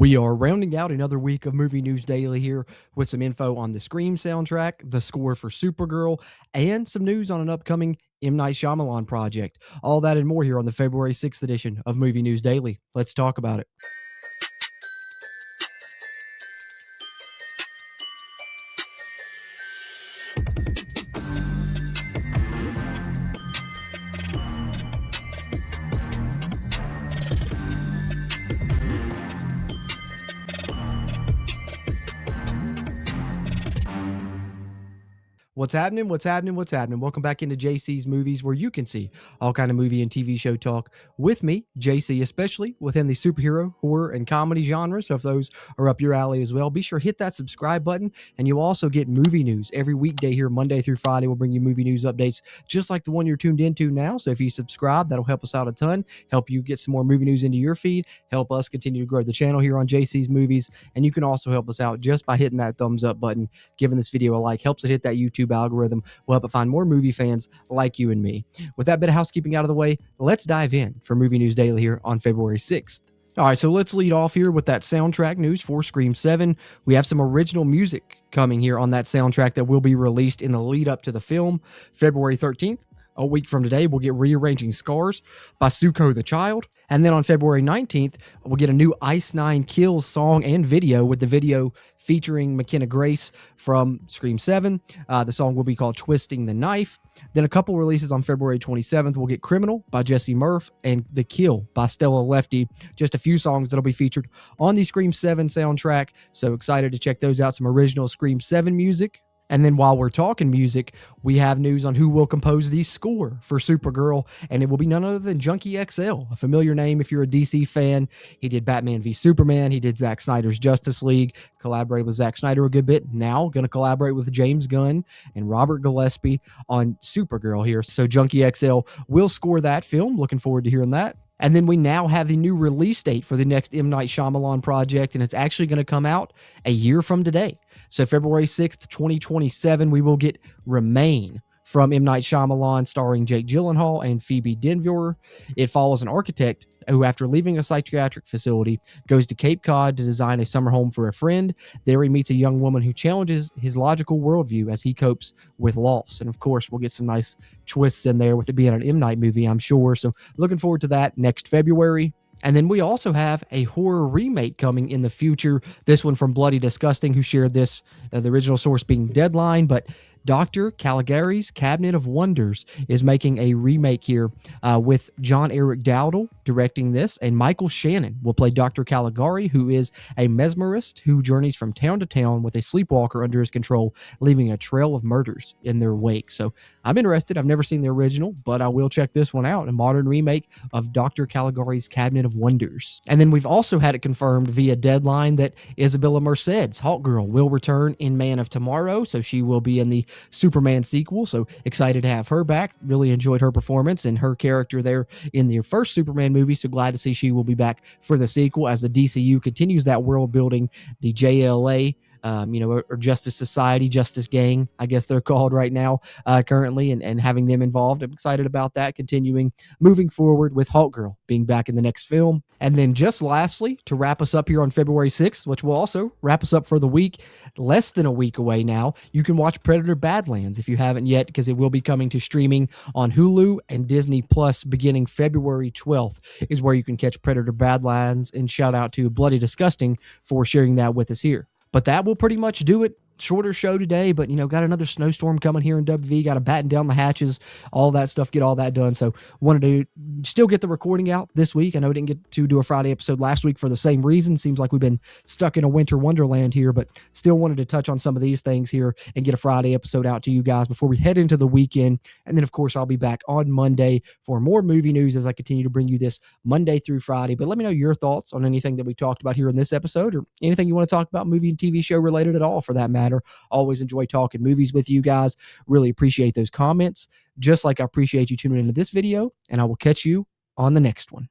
We are rounding out another week of Movie News Daily here with some info on the Scream soundtrack, the score for Supergirl, and some news on an upcoming M. Night Shyamalan project. All that and more here on the February 6th edition of Movie News Daily. Let's talk about it. What's happening? What's happening? What's happening? Welcome back into JC's Movies, where you can see all kind of movie and TV show talk with me, JC, especially within the superhero, horror, and comedy genre. So if those are up your alley as well, be sure to hit that subscribe button, and you'll also get movie news every weekday here, Monday through Friday. We'll bring you movie news updates just like the one you're tuned into now. So if you subscribe, that'll help us out a ton, help you get some more movie news into your feed, help us continue to grow the channel here on JC's Movies, and you can also help us out just by hitting that thumbs up button, giving this video a like, helps it hit that YouTube algorithm, will help it find more movie fans like you and me. With that bit of housekeeping out of the way, let's dive in for Movie News Daily here on February 6th. All right, so let's lead off here with that soundtrack news for Scream 7. We have some original music coming here on that soundtrack that will be released in the lead up to the film. February 13th, a week from today, we'll get Rearranging Scars by Suko the Child. And then on February 19th, we'll get a new Ice Nine Kills song and video, with the video featuring McKenna Grace from Scream 7. The song will be called Twisting the Knife. Then a couple releases on February 27th. We'll get Criminal by Jesse Murph and The Kill by Stella Lefty. Just a few songs that'll be featured on the Scream 7 soundtrack. So excited to check those out. Some original Scream 7 music. And then while we're talking music, we have news on who will compose the score for Supergirl, and it will be none other than Junkie XL, a familiar name if you're a DC fan. He did Batman v Superman, he did Zack Snyder's Justice League, collaborated with Zack Snyder a good bit, now going to collaborate with James Gunn and Robert Gillespie on Supergirl here. So Junkie XL will score that film. Looking forward to hearing that. And then we now have the new release date for the next M. Night Shyamalan project, and it's actually going to come out a year from today. So February 6th, 2027, we will get Remain from M. Night Shyamalan, starring Jake Gyllenhaal and Phoebe Denver. It follows an architect who, after leaving a psychiatric facility, goes to Cape Cod to design a summer home for a friend. There he meets a young woman who challenges his logical worldview as he copes with loss. And of course, we'll get some nice twists in there with it being an M. Night movie, I'm sure. So looking forward to that next February. And then we also have a horror remake coming in the future. This one from Bloody Disgusting, who shared this, the original source being Deadline, but Dr. Caligari's Cabinet of Wonders is making a remake here with John Eric Dowdle directing this, and Michael Shannon will play Dr. Caligari, who is a mesmerist who journeys from town to town with a sleepwalker under his control, leaving a trail of murders in their wake. So I'm interested. I've never seen the original, but I will check this one out, a modern remake of Dr. Caligari's Cabinet of Wonders. And then we've also had it confirmed via Deadline that Isabella Merced's Hawkgirl will return in Man of Tomorrow, so she will be in the Superman sequel. So excited to have her back. Really enjoyed her performance and her character there in the first Superman movie, so glad to see she will be back for the sequel as the DCU continues that world building. The JLA, or Justice Society, Justice Gang, I guess they're called right now, currently, and having them involved. I'm excited about that, moving forward with Hawkgirl being back in the next film. And then just lastly, to wrap us up here on February 6th, which will also wrap us up for the week, less than a week away now, you can watch Predator Badlands if you haven't yet, because it will be coming to streaming on Hulu and Disney Plus beginning February 12th is where you can catch Predator Badlands, and shout out to Bloody Disgusting for sharing that with us here. But that will pretty much do it. Shorter show today, but got another snowstorm coming here in WV. Got to batten down the hatches, all that stuff, get all that done. So wanted to still get the recording out this week. I know I didn't get to do a Friday episode last week for the same reason. Seems like we've been stuck in a winter wonderland here, but still wanted to touch on some of these things here and get a Friday episode out to you guys before we head into the weekend. And then, of course, I'll be back on Monday for more movie news as I continue to bring you this Monday through Friday. But let me know your thoughts on anything that we talked about here in this episode, or anything you want to talk about movie and TV show related at all for that matter. Always enjoy talking movies with you guys. Really appreciate those comments, just like I appreciate you tuning into this video, and I will catch you on the next one.